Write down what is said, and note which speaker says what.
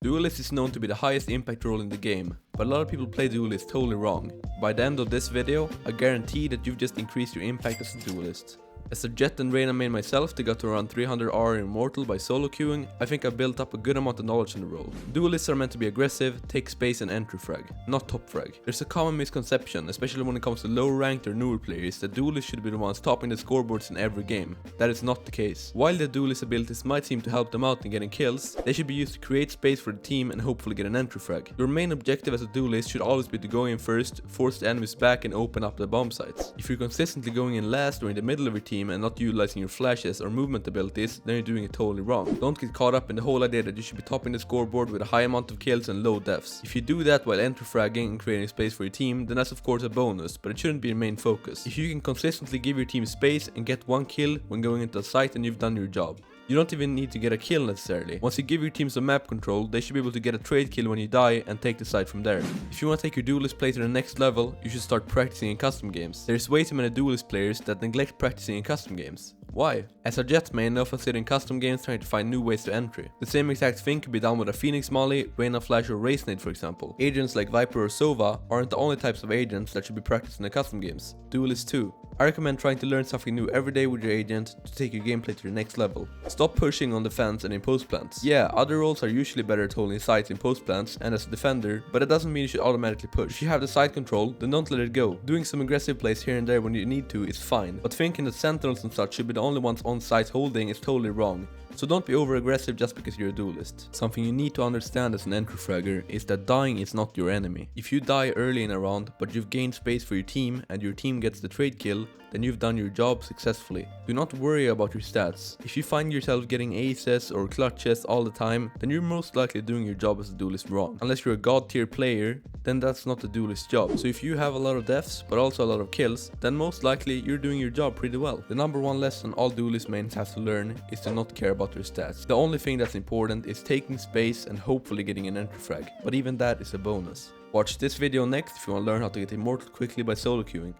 Speaker 1: Duelist is known to be the highest impact role in the game, but a lot of people play Duelist totally wrong. By the end of this video, I guarantee that you've just increased your impact as a Duelist. As a Jet and Reyna main myself that got to around 300 R Immortal by solo queuing, I think I built up a good amount of knowledge in the role. Duelists are meant to be aggressive, take space and entry frag, not top frag. There's a common misconception, especially when it comes to low ranked or newer players, that Duelists should be the ones topping the scoreboards in every game. That is not the case. While the Duelist abilities might seem to help them out in getting kills, they should be used to create space for the team and hopefully get an entry frag. Your main objective as a Duelist should always be to go in first, force the enemies back and open up the bomb sites. If you're consistently going in last or in the middle of your team and not utilizing your flashes or movement abilities, then you're doing it totally wrong. Don't get caught up in the whole idea that you should be topping the scoreboard with a high amount of kills and low deaths. If you do that while entry fragging and creating space for your team, then that's of course a bonus, but it shouldn't be your main focus. If you can consistently give your team space and get one kill when going into a site, then you've done your job. You don't even need to get a kill necessarily. Once you give your team some map control, they should be able to get a trade kill when you die and take the site from there. If you want to take your Duelist play to the next level, you should start practicing in custom games. There's way too many Duelist players that neglect practicing in custom games. Why? As a Jet main, I often sit in custom games trying to find new ways to entry. The same exact thing could be done with a Phoenix Molly, Reyna Flash or Race Nade for example. Agents like Viper or Sova aren't the only types of agents that should be practiced in the custom games. Duelist too. I recommend trying to learn something new every day with your agent to take your gameplay to the next level. Stop pushing on defense and in post plants. Yeah, other roles are usually better at holding sites in post plants and as a defender, but it doesn't mean you should automatically push. If you have the site control, then don't let it go. Doing some aggressive plays here and there when you need to is fine, but thinking that sentinels and such should be the only ones on site holding is totally wrong. So don't be over aggressive just because you're a Duelist. Something you need to understand as an entry fragger is that dying is not your enemy. If you die early in a round but you've gained space for your team and your team gets the trade kill, then you've done your job successfully. Do not worry about your stats. If you find yourself getting aces or clutches all the time, then you're most likely doing your job as a Duelist wrong. Unless you're a god tier player, then that's not a Duelist job. So if you have a lot of deaths but also a lot of kills, then most likely you're doing your job pretty well. The number one lesson all Duelist mains have to learn is to not care about their stats. The only thing that's important is taking space and hopefully getting an entry frag, but even that is a bonus. Watch this video next if you want to learn how to get immortal quickly by solo queuing.